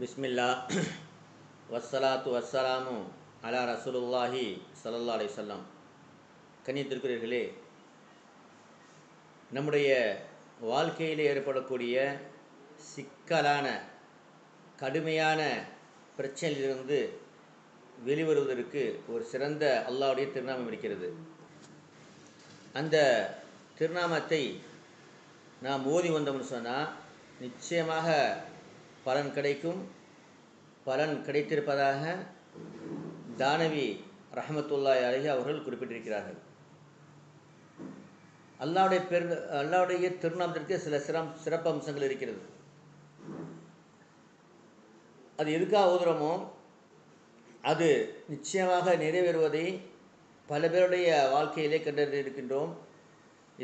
பிஸ்மில்லா வஸ்ஸலாத்து வஸ்ஸலாமு அலா ரசூலுல்லாஹி ஸல்லல்லாஹு அலைஹி வஸல்லம். கண்ணியத்திற்குரியவர்களே, நம்முடைய வாழ்க்கையில் ஏற்படக்கூடிய சிக்கலான கடுமையான பிரச்சனையிலிருந்து வெளிவருவதற்கு ஒரு சிறந்த அல்லாஹ்வுடைய திருநாமம் இருக்கிறது. அந்த திருநாமத்தை நாம் ஓதி வந்தோம்னு சொன்னால் நிச்சயமாக பலன் கிடைக்கும். பலன் கிடைத்திருப்பதாக தானவி ரஹ்மத்துல்லாஹி அலைஹி அவர்கள் குறிப்பிட்டிருக்கிறார்கள். அல்லாஹ்வுடைய திருநாமத்திற்கு சில சிறப்பு அம்சங்கள் இருக்கிறது. அது எதுக்காக ஓதுறோமோ அது நிச்சயமாக நிறைவேறுவதை பல பேருடைய வாழ்க்கையிலே கண்டறிந்திருக்கின்றோம்.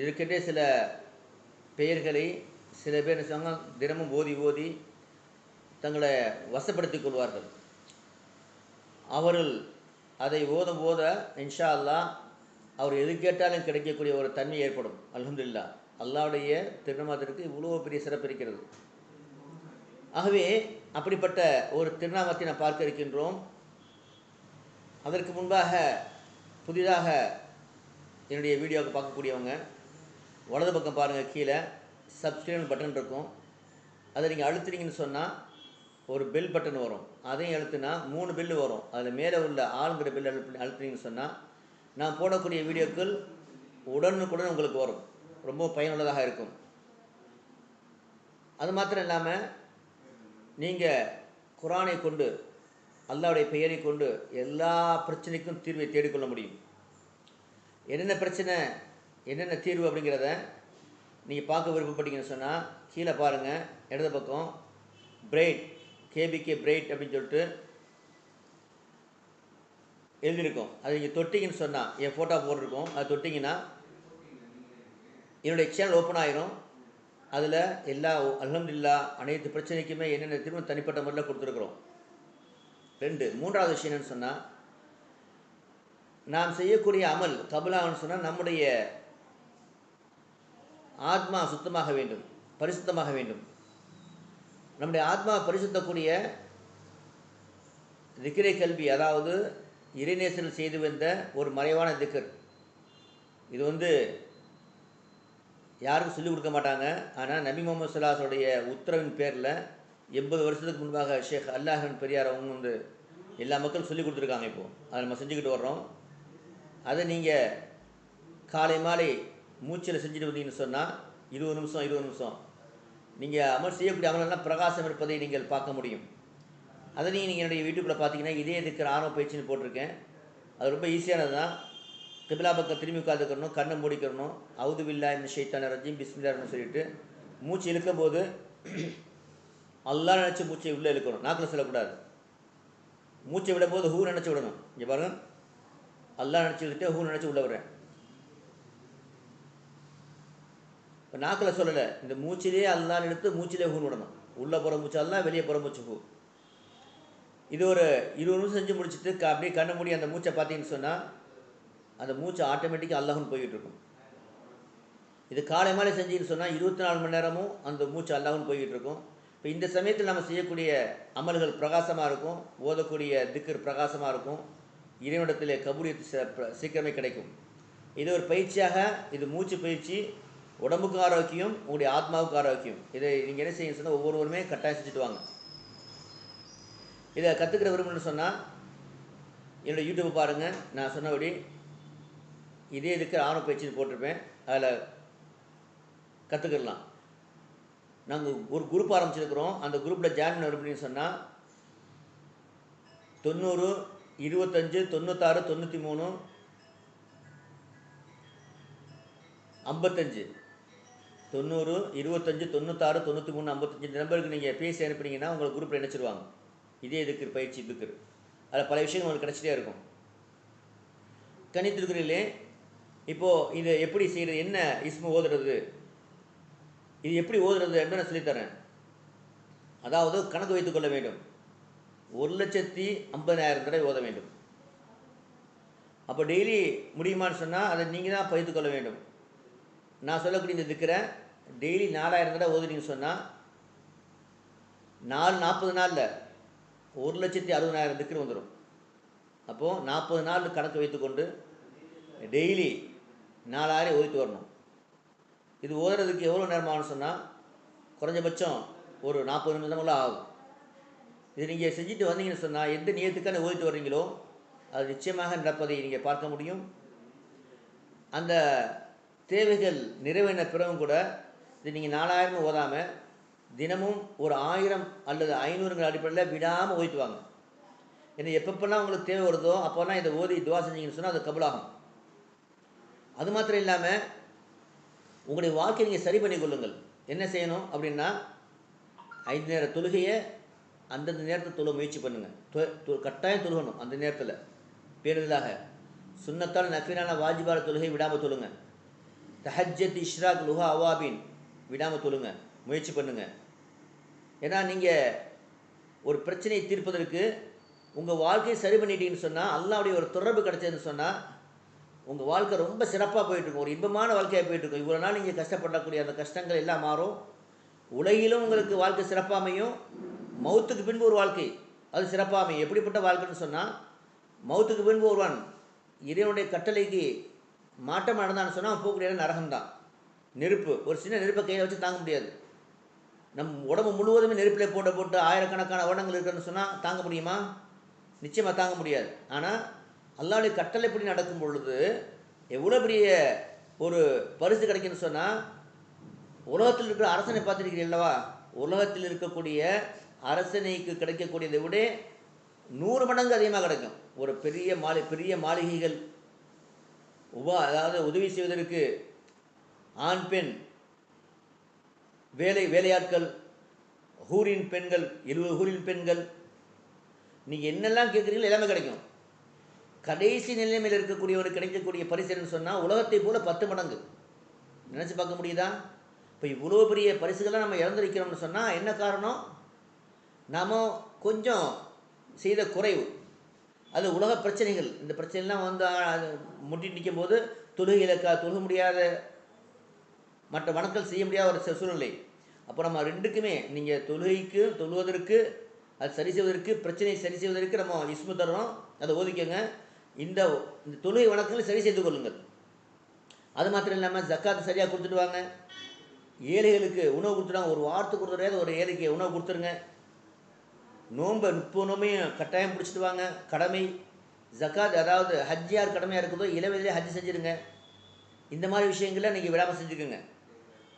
இதற்கென்றே சில பெயர்களை சில பேர் தினமும் ஓதி தங்களை வசப்படுத்திக் கொள்வார்கள். அவர்கள் அதை ஓத இன்ஷா அல்லாஹ் அவர் எது கேட்டாலும் கிடைக்கக்கூடிய ஒரு தன்மை ஏற்படும். அல்ஹம்துலில்லாஹ், அல்லாஹ்வுடைய திருநாமத்திற்கு இவ்வளோ பெரிய சிறப்பு இருக்கிறது. ஆகவே அப்படிப்பட்ட ஒரு திருநாமத்தை நாம் பார்க்க இருக்கின்றோம். அதற்கு முன்பாக புதிதாக என்னுடைய வீடியோவுக்கு பார்க்கக்கூடியவங்க வலது பக்கம் பாருங்கள், கீழே சப்ஸ்கிரைப் பட்டன் இருக்கும். அதை நீங்கள் அழுத்துனீங்கன்னு சொன்னால் ஒரு பெல் பட்டன் வரும். அதையும் அழுத்தினா 3 பெல்லு வரும். அதில் மேலே உள்ள ஆளுங்கிற பெல் அழுத்துனீங்கன்னு சொன்னால் நான் போடக்கூடிய வீடியோக்கள் உடனுக்குடன் உங்களுக்கு வரும். ரொம்ப பயனுள்ளதாக இருக்கும். அது மாத்திரம் இல்லாமல் நீங்கள் குர்ஆனை கொண்டு அல்லாஹ்வுடைய பெயரை கொண்டு எல்லா பிரச்சனைக்கும் தீர்வை தேடிக்கொள்ள முடியும். என்னென்ன பிரச்சனை, என்னென்ன தீர்வு அப்படிங்கிறத நீங்கள் பார்க்க விருப்பப்பட்டீங்கன்னு சொன்னால் கீழே பாருங்கள், இடது பக்கம் பிரைட் கேபிகே பிரைட் அப்படின்னு சொல்லிட்டு எழுதியிருக்கோம். அது நீங்கள் தொட்டிங்கன்னு சொன்னால் என் ஃபோட்டோ போட்டிருக்கோம். அது தொட்டிங்கன்னா என்னுடைய சேனல் ஓப்பன் ஆயிரும். அதில் எல்லா அல்ஹம்துலில்லாஹ் அனைத்து பிரச்சனைக்குமே என்னென்ன திரும்ப தனிப்பட்ட முறையில் கொடுத்துருக்குறோம். 2 3வது விஷயம் என்னென்னு சொன்னால், நாம் செய்யக்கூடிய அமல் கபுலான்னு சொன்னால் நம்முடைய ஆத்மா சுத்தமாக வேண்டும், பரிசுத்தமாக வேண்டும். நம்முடைய ஆத்மா பரிசுத்தக்கூடிய திக்ரை கல்வி, அதாவது இறைநேசல் செய்து வந்த ஒரு மறைவான திக்ர். இது யாருக்கும் சொல்லிக் கொடுக்க மாட்டாங்க. ஆனால் நபி முகமது ஸல்லல்லாஹு உத்தரவின் பேரில் 80 வருஷத்துக்கு முன்பாக ஷேக் அல்லாஹன் பெரியார் அவங்க எல்லா மக்களும் சொல்லிக் கொடுத்துருக்காங்க. இப்போது அதை நம்ம செஞ்சுக்கிட்டு வர்றோம். அதை நீங்கள் காலை மாலை மூச்சில் செஞ்சுட்டு வந்தீங்கன்னு சொன்னால் 20 நிமிஷம் நீங்கள் அமல் செய்யக்கூடிய அமலெல்லாம் பிரகாசம் இருப்பதை நீங்கள் பார்க்க முடியும். அதை நீங்கள் என்னுடைய யூடியூப்பில் பார்த்தீங்கன்னா இதே திக்ர் ஆரம்ப பயிற்சின்னு போட்டிருக்கேன். அது ரொம்ப ஈஸியானது தான். கிபிலா பக்கம் திரும்பி உட்காந்துக்கணும், கண்ணை மூடிக்கிறணும். அவுது பில்லாஹி மினஷ் ஷைத்தானிர் ரஜீம் பிஸ்மில்லாஹ்னு சொல்லிட்டு மூச்சு இழுக்கும்போது அல்லாஹ் நினச்சி மூச்சை உள்ளே இழுக்கணும், நாக்கில் சொல்லக்கூடாது. மூச்சை விடும்போது ஹூ நினச்சி விடணும். இங்கே பாருங்கள், அல்லாஹ் நினச்சி இழுத்துட்டு ஹூ நினச்சி உள்ளே விடுறேன். இப்போ நாக்கில் சொல்லலை, இந்த மூச்சிலே அல்லாஹ் எடுத்து மூச்சிலே ஹூன்னு விடணும். உள்ளே போகிற மூச்சு அல்லாஹ், வெளியே போகிற மூச்சு ஹூ. இது ஒரு 20 நிமிஷம் செஞ்சு முடிச்சுட்டு அப்படியே கண்ணை மூடி அந்த மூச்சை பார்த்தீங்கன்னு சொன்னால் அந்த மூச்சு ஆட்டோமேட்டிக்காக அல்லாஹ்னு போய்கிட்டு இருக்கும். இது காலை மாலை செஞ்சுன்னு சொன்னால் 24 மணி நேரமும் அந்த மூச்சு அல்லாஹ்னு போய்கிட்டு இருக்கும். இப்போ இந்த சமயத்தில் நம்ம செய்யக்கூடிய அமல்கள் பிரகாசமாக இருக்கும், ஓதக்கூடிய திக்ர் பிரகாசமாக இருக்கும், இறைவனிடத்தில் கபூலியத் சீக்கிரமே கிடைக்கும். இது ஒரு பயிற்சியாக, இது மூச்சு பயிற்சி, உடம்புக்கு ஆரோக்கியம், உங்களுடைய ஆத்மாவுக்கு ஆரோக்கியம். இதை நீங்கள் என்ன செய்யணும்னு சொன்னால் ஒவ்வொருவருமே கட்டாயம் செஞ்சுட்டு வாங்க. இதை கற்றுக்கிற விரும்புன்னு சொன்னால் என்னோடய யூடியூப்பை பாருங்கள். நான் சொன்னபடி இதே இதுக்கு ஆரம்ப பயிற்சின்னு போட்டிருப்பேன். அதில் கற்றுக்கிடலாம். நாங்கள் ஒரு குரூப் ஆரம்பிச்சிருக்கிறோம். அந்த குரூப்பில் ஜாயின் பண்ண விரும்புன்னு சொன்னால் 90 25 96 93 55 90 25 96 93 55 இந்த நம்பருக்கு நீங்கள் பேசி அனுப்புனீங்கன்னா உங்களை குரூப்பில் இணைச்சிருவாங்க. இதே இதுக்கு பயிற்சி இதுக்கு அதில் பல விஷயங்கள் உங்களுக்கு கிடச்சிட்டே இருக்கும். கணித்திருக்கிறீங்களே, இப்போது இதை எப்படி செய்கிறது, என்ன இஸ்மு ஓதுறது, இது எப்படி ஓதுறது என்று நான் சொல்லித்தரேன். அதாவது கணக்கு வைத்துக் கொள்ள வேண்டும். 1,50,000 தடவை ஓத வேண்டும். அப்போ டெய்லி முடியுமான்னு சொன்னால் அதை நீங்கள் தான் பகிர்ந்து கொள்ள வேண்டும். நான் சொல்லக்கூடிய இந்த திக்ரை டெய்லி 4000 தடவை ஓதுனீங்கன்னு சொன்னால் 40 நாளில் 1,60,000 திக்ர் வந்துடும். அப்போது 40 நாள் கணக்கு வைத்துக்கொண்டு டெய்லி 4000 ஓதிட்டு வரணும். இது ஓதுறதுக்கு எவ்வளோ நேரமாகனு சொன்னால் குறைஞ்சபட்சம் ஒரு 40 நிமிடங்களாக ஆகும். இது நீங்கள் செஞ்சுட்டு வந்தீங்கன்னு சொன்னால் எந்த நியத்துக்கான ஓதிட்டு வர்றீங்களோ அது நிச்சயமாக நடப்பதை நீங்கள் பார்க்க முடியும். அந்த தேவைகள் நிறைவேறின பிறகும் கூட இது நீங்கள் 4000 ஓதாமல் தினமும் ஒரு 1000 அல்லது 500ங்கிற அடிப்படையில் விடாமல் ஓதிட்டு வாங்க. ஏன்னா எப்பப்பெல்லாம் உங்களுக்கு தேவை வருதோ அப்போல்லாம் இதை ஓதி துவா செஞ்சீங்கன்னு சொன்னால் அது கபுலாகும். அது மாத்திரம் இல்லாமல் உங்களுடைய வாழ்க்கையை நீங்கள் சரி பண்ணி கொள்ளுங்கள். என்ன செய்யணும் அப்படின்னா 5 நேர தொழுகையை அந்தந்த நேரத்தை தொழ முயற்சி பண்ணுங்கள். கட்டாயம் தொழுகணும். அந்த நேரத்தில் பேருதலாக சுன்னத்தால் நஃபீலான வாஜிபான தொழுகை விடாமல் தொழுங்க. தஹஜ்ஜத் இஷ்ராக் லுஹா அவாபின் விடாமல் தொழுங்க, முயற்சி பண்ணுங்கள். ஏன்னா நீங்கள் ஒரு பிரச்சனையை தீர்ப்பதற்கு உங்கள் வாழ்க்கையை சரி பண்ணிட்டீங்கன்னு சொன்னால், அல்லாஹ்வுடைய ஒரு தொடர்பு கிடைச்சதுன்னு சொன்னால் உங்கள் வாழ்க்கை ரொம்ப சிறப்பாக போயிட்டுருக்கும், ஒரு இன்பமான வாழ்க்கையாக போயிட்டுருக்கும். இவ்வளோ நாள் நீங்கள் கஷ்டப்படக்கூடிய அந்த கஷ்டங்கள் எல்லாம் மாறும். உலகிலும் உங்களுக்கு வாழ்க்கை சிறப்பாக அமையும். மௌத்துக்கு பின்பு ஒரு வாழ்க்கை அது சிறப்பாக அமையும். எப்படிப்பட்ட வாழ்க்கைன்னு சொன்னால், மௌத்துக்கு பின்பு ஒருவன் இறைவனுடைய கட்டளைக்கு மாற்றம் நடந்தான்னு சொன்னால் அவன் போகக்கூடிய நரகம்தான். நெருப்பு, ஒரு சின்ன நெருப்பை கையில் வச்சு தாங்க முடியாது. நம் உடம்பு முழுவதுமே நெருப்பில் போட்டு ஆயிரக்கணக்கான வருடங்கள் இருக்குன்னு சொன்னால் தாங்க முடியுமா? நிச்சயமாக தாங்க முடியாது. ஆனால் அல்லாஹ்வுடைய கட்டளைப்படி நடக்கும் பொழுது எவ்வளோ பெரிய ஒரு பரிசு கிடைக்குன்னு சொன்னால், உலகத்தில் இருக்கிற அரசனை பார்த்துருக்கிறீர்கள் அல்லவா? உலகத்தில் இருக்கக்கூடிய அரசனைக்கு கிடைக்கக்கூடியதை விட 100 மடங்கு அதிகமாக கிடைக்கும். ஒரு பெரிய மாளிகைகள், அதாவது உதவி செய்வதற்கு ஆண் பெண் வேலையாட்கள், ஹூரின் பெண்கள், 20 ஹூரின் பெண்கள், நீங்கள் என்னெல்லாம் கேட்குறீங்களோ எல்லாமே கிடைக்கும். கடைசி நிலைமையில் இருக்கக்கூடியவருக்கு கிடைக்கக்கூடிய பரிசு என்னன்னு சொன்னால் உலகத்தை போல 10 மடங்கு. நினச்சி பார்க்க முடியுதா? இப்போ இவ்வளோ பெரிய பரிசுகள்லாம் நம்ம இழந்திருக்கிறோம்னு சொன்னால் என்ன காரணம்? நாம் கொஞ்சம் செய்த குறைவு. அது உலக பிரச்சனைகள். இந்த பிரச்சனைலாம் வந்து முட்டி நிற்கும் போது தொழுக முடியாத, மற்ற வணக்கல் செய்ய முடியாத ஒரு சூழ்நிலை. அப்போ நம்ம ரெண்டுக்குமே, நீங்கள் தொழுவதற்கு அது சரி செய்வதற்கு, பிரச்சனையை சரி செய்வதற்கு நம்ம இஸ்மு தர்றோம், அதை ஓதிக்கங்க. இந்த தொழுகை வணக்கங்களை சரி செய்து கொள்ளுங்கள். அது மாத்திரம் இல்லாமல் ஜக்காத்து சரியாக கொடுத்துட்டு வாங்க. ஏழைகளுக்கு உணவு கொடுத்துட்டாங்க. ஒரு வாரத்துக்கு கொடுத்துட்டாது ஒரு ஏழைக்கு உணவு கொடுத்துருங்க. நோன்பை 30 நோம்பையும் கட்டாயம் பிடிச்சிட்டு வாங்க. கடமை ஜக்காத், அதாவது ஹஜ் யார் கடமையாக இருக்குதோ இளவயதிலே ஹஜ் செஞ்சுருங்க. இந்த மாதிரி விஷயங்களை நீங்கள் விடாமல் செஞ்சுக்கோங்க.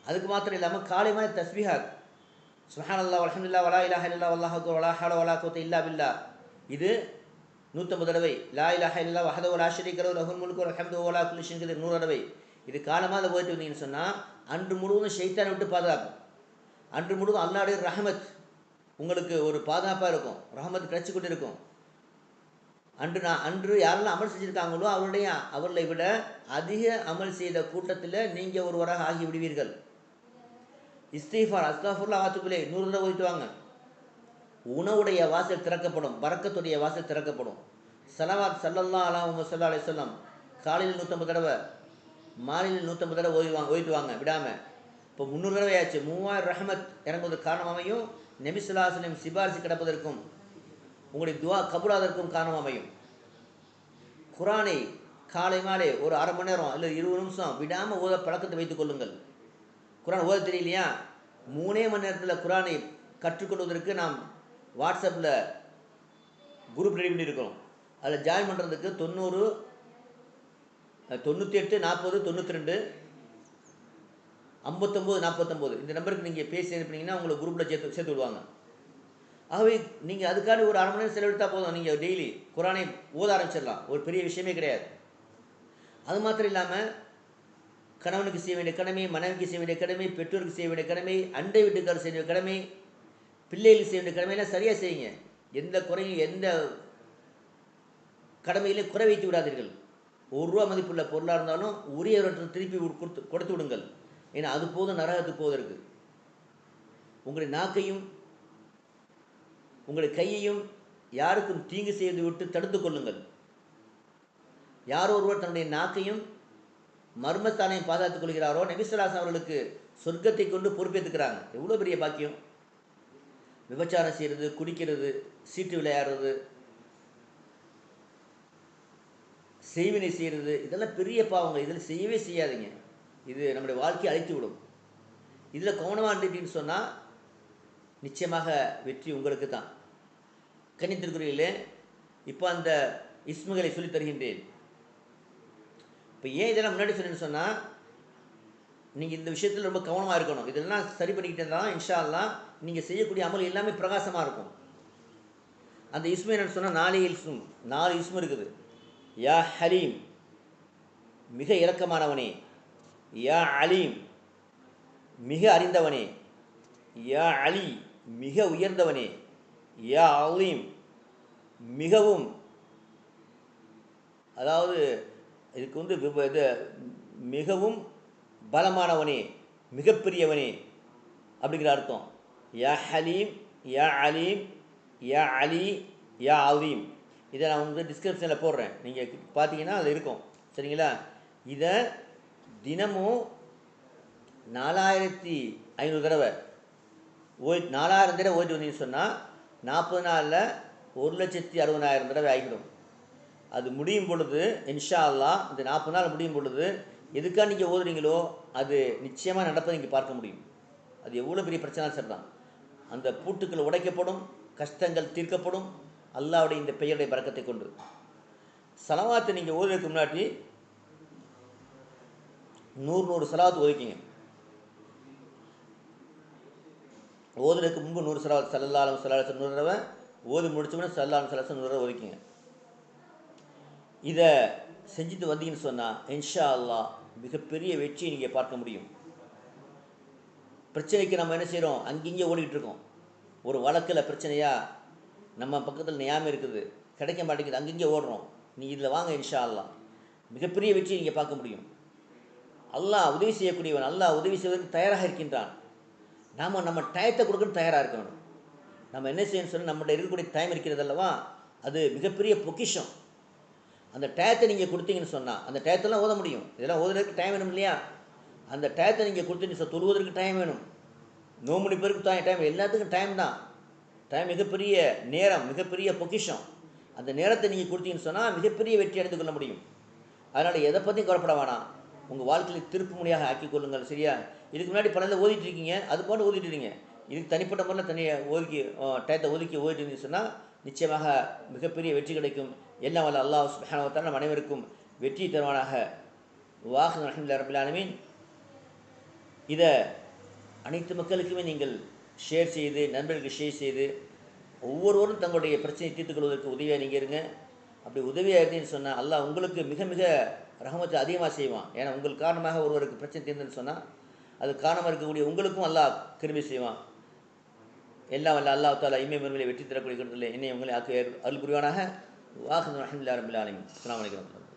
அதுக்கு மாத்திரம் இல்லாமல் காலை மாதிரி தஸ்பீஹாத், சுப்ஹானல்லாஹ் வல்ஹம்துலில்லாஹ் வலா இலாஹா இல்லல்லாஹ் வல்லாஹு அக்பர் வலா ஹவ்ல வலா குவத்த இல்லா பில்லாஹ், இது 150 தடவை. லா இலாஹா இல்லல்லாஹ் வஹ்தஹு லா ஷரீக லஹு லஹுல் முல்கு வல் ஹம்து வலா குல்லி ஷைஇன் கதீர் 100 தடவை. இது காலமாக அதை போயிட்டு வந்தீங்கன்னு சொன்னால் அன்று முழுவதும் ஷைத்தானை விட்டு பாதுகாப்பு. அன்று முழுவதும் அல்லாஹ்வுடைய ரஹமத் உங்களுக்கு ஒரு பாதுகாப்பாக இருக்கும். ரஹமத் கிடைச்சி கொண்டு இருக்கும். அன்று யாரெல்லாம் அமல் செஞ்சுருக்காங்களோ அவர்களை விட அதிக அமல் செய்த கூட்டத்தில் நீங்கள் ஒருவராக ஆகி விடுவீர்கள். இஸ்திஃபார், அஸ்தக்ஃபிருல்லாஹ் வாத்துபிலே 100 தடவை ஓதிட்டு வாங்க. உணவுடைய வாசல் திறக்கப்படும், பரக்கத்துடைய வாசல் திறக்கப்படும். ஸலவாத் ஸல்லல்லாஹு அலைஹி வஸல்லம் காலையில் 150 தடவை, மாலையில் 150 தடவை ஓதிட்டு வாங்க விடாமல். இப்போ 300 தடவை ஆச்சு. 3000 ரஹமத் இறங்குவதற்கு காரணமாமையும், நபி ஸல்லல்லாஹு அலைஹி வஸல்லம் சிபாரிசு கிடப்பதற்கும், உங்களுடைய துவா கபூலாதற்கும் காரணம் அமையும். குரானை காலை மாலை ஒரு அரை மணி நேரம் இல்லை 20 நிமிஷம் விடாமல் ஓத பழக்கத்தை வைத்துக் கொள்ளுங்கள். குரான் ஓத தெரியலையா? 3 மணி நேரத்தில் குரானை கற்றுக்கொள்வதற்கு நாம் வாட்ஸ்அப்பில் குரூப் ரெடி பண்ணியிருக்கிறோம். அதில் ஜாயின் பண்ணுறதுக்கு 90 98 40 92 59 49 இந்த நம்பருக்கு நீங்கள் பேசி அனுப்பினீங்கன்னா உங்களை குரூப்பில் சேர்த்து விடுவாங்க. ஆகவே நீங்கள் அதுக்காக ஒரு அரை மணி நேரம் செலவெடுத்தால் போதும். நீங்கள் டெய்லி குரானை ஓத ஆரம்பிச்சிடலாம். ஒரு பெரிய விஷயமே கிடையாது. அது மாத்திரம் இல்லாமல் கணவனுக்கு செய்ய வேண்டிய கடமை, மனைவிக்கு செய்ய வேண்டிய கடமை, பெற்றோருக்கு செய்ய வேண்டிய கடமை, அண்டை வீட்டுக்காரர் செய்ய வேண்டிய கடமை, பிள்ளைகளுக்கு செய்ய வேண்டிய கடமையெல்லாம் சரியாக செய்யுங்க. எந்த குறையும் எந்த கடமையிலே குறை வைத்து விடாதீர்கள். ₹1 மதிப்புள்ள பொருளாக இருந்தாலும் உரியவற்றை திருப்பி கொடுத்து விடுங்கள். ஏன்னா அது போதும் நரகத்துக்கு போவதற்கு. உங்களுடைய நாக்கையும் உங்களுடைய கையையும் யாருக்கும் தீங்கு செய்து விட்டு தடுத்து கொள்ளுங்கள். யார் ஒருவர் தன்னுடைய நாக்கையும் மர்மஸ்தானையும் பாதுகாத்துக் கொள்கிறாரோ நபி ஸல்லல்லாஹு அலைஹி வஸல்லம் அவர்களுக்கு சொர்க்கத்தை கொண்டு பொறுப்பேற்றுக்கிறாங்க. எவ்வளோ பெரிய பாக்கியம்! விபச்சாரம் செய்கிறது, குடிக்கிறது, சீட்டு விளையாடுறது, செய்வினை செய்கிறது, இதெல்லாம் பெரிய பாவங்க. இதில் செய்யவே செய்யாதீங்க. இது நம்முடைய வாழ்க்கையை அழித்து விடும். இதில் கவனமாக இருந்துட்டின்னு சொன்னால் நிச்சயமாக வெற்றி உங்களுக்கு தான். கன்னித்திருக்குறீங்களே, இப்போ அந்த இஸ்முகளை சொல்லித் தருகின்றேன். இப்போ ஏன் இதெல்லாம் முன்னாடி சொன்னேன்னு சொன்னால், நீங்கள் இந்த விஷயத்தில் ரொம்ப கவனமாக இருக்கணும். இதெல்லாம் சரி பண்ணிக்கிட்டே தான் இன்ஷா அல்லாஹ் நீங்கள் செய்யக்கூடிய அமல் எல்லாமே பிரகாசமாக இருக்கும். அந்த இஸ்மு என்னன்னு சொன்னால் 4 இஸ்மு இருக்குது. யா ஹலீம், மிக இரக்கமானவனே. யா அலீம், மிக அறிந்தவனே. யா அலி, மிக உயர்ந்தவனே. யா அலீம், மிகவும், அதாவது இதுக்கு இது மிகவும் பலமானவனே, மிகப்பெரியவனே அப்படிங்கிற அர்த்தம். யா ஹலீம், யா அலீம், யா அலி, யா அலீம். இதை நான் டிஸ்கிரிப்ஷனில் போடுறேன், நீங்கள் பார்த்தீங்கன்னா அது இருக்கும். சரிங்களா? இதை தினமும் 4500 தடவை 4000 தடவை ஓய்ட்டு வந்தீங்கன்னு சொன்னால் 40 நாளில் 1,60,000 தடவை ஆகிடும். அது முடியும் பொழுது இன்ஷா அல்லாஹ், இந்த 40 நாள் முடியும் பொழுது எதுக்காக நீங்கள் ஓதுறீங்களோ அது நிச்சயமாக நடப்பதை நீங்கள் பார்க்க முடியும். அது எவ்வளோ பெரிய பிரச்சனை சரிதான். அந்த பூட்டுக்கள் உடைக்கப்படும், கஷ்டங்கள் தீர்க்கப்படும் அல்லாஹ்வுடைய இந்த பெயருடைய பரக்கத்தை கொண்டு. சலவாத்தை நீங்கள் ஓதுறதுக்கு முன்னாடி 100 சலவாத்து ஓதிக்கிங்க. ஓதுறதுக்கு முன்பு 100 சலவாத் ஸல்லல்லாஹு அலைஹி வஸல்லம் 100 தடவை, ஓதி முடிச்சோம்னா ஸல்லல்லாஹு அலைஹி வஸல்லம் 100 தடவை ஓதிக்கிங்க. இதை செஞ்சுட்டு வந்தீங்கன்னு சொன்னால் இன்ஷா அல்லாஹ் மிகப்பெரிய வெற்றியை நீங்கள் பார்க்க முடியும். பிரச்சனைக்கு நம்ம என்ன செய்கிறோம், அங்கேயே ஓடிக்கிட்டு இருக்கோம். ஒரு வழக்கில் பிரச்சனையா, நம்ம பக்கத்தில் நியாயம் இருக்குது, கிடைக்க மாட்டேங்குது, அங்கங்கே ஓடுறோம். நீ இதில் வாங்க, இன்ஷா அல்லாஹ் மிகப்பெரிய வெற்றியை நீங்கள் பார்க்க முடியும். அல்லாஹ் உதவி செய்யக்கூடியவன், அல்லாஹ் உதவி செய்வதற்கு தயாராக இருக்கின்றான். நாம் நம்ம டயத்தை கொடுக்கணும், தயாராக இருக்கணும். நம்ம என்ன செய்யணும்னு சொல்லி நம்மகிட்ட இருக்கக்கூடிய டைம் இருக்கிறது அல்லவா, அது மிகப்பெரிய பொக்கிஷம். அந்த டயத்தை நீங்கள் கொடுத்தீங்கன்னு சொன்னால் அந்த டயத்தெல்லாம் ஓத முடியும். இதெல்லாம் ஓதுறதுக்கு டைம் வேணும் இல்லையா? அந்த டயத்தை நீங்கள் கொடுத்தீங்க, தொழுவதற்கு டைம் வேணும், நோம்பு பேருக்கு டைம், எல்லாத்துக்கும் டைம் தான். டைம் மிகப்பெரிய நேரம், மிகப்பெரிய பொக்கிஷம். அந்த நேரத்தை நீங்கள் கொடுத்தீங்கன்னு சொன்னால் மிகப்பெரிய வெற்றி அடைந்து கொள்ள முடியும். அதனால் எதை பற்றியும் கவலைப்பட வேணாம். உங்கள் வாழ்க்கையில் திருப்பு முனையாக ஆக்கிக் கொள்ளுங்கள். சரியா? இதுக்கு முன்னாடி பலதை ஓதிட்டு இருக்கீங்க, அது போன்று ஓதிட்டு இருக்கீங்க. இதுக்கு தனிப்பட்ட முறையில் தனியாக ஒதுக்கி டயத்தை ஓதிட்டு இருந்தீங்கன்னு சொன்னால் நிச்சயமாக மிகப்பெரிய வெற்றி கிடைக்கும். எல்லாம் வல்ல அல்லாஹ் சுப்ஹானஹு வ தஆலா நம் அனைவருக்கும் வெற்றி தருவானாக. வாஹிர் அல்ஹம்துலில்லாஹி ரப்பில் ஆலமீன். இதை அனைத்து மக்களுக்குமே நீங்கள் ஷேர் செய்து, நண்பர்களுக்கு ஷேர் செய்து, ஒவ்வொருவரும் தங்களுடைய பிரச்சனையை தீர்த்துக் கொள்வதற்கு உதவியாக நீங்கள் இருங்க. அப்படி உதவியாக இருந்தீங்கன்னு சொன்னால் அல்லாஹ் உங்களுக்கு மிக மிக ரஹமத்தை அதிகமாக செய்வான். ஏன்னா உங்கள் காரணமாக ஒருவருக்கு பிரச்சனை தீர்ந்துன்னு சொன்னால் அது காரணமாக இருக்கக்கூடிய உங்களுக்கும் அல்லாஹ் கிருபை செய்வான். எல்லாம் வல்ல அல்லாஹ் தஆலா இம்மை மறுமையிலே வெற்றி தரக்கூடிய இடத்துல என்னை உங்களை அருள் புரிவானாக. வாஹிர் அல்ஹம்துலில்லாஹி ரப்பில் ஆலமீன். அஸ்ஸலாமு அலைக்கும்.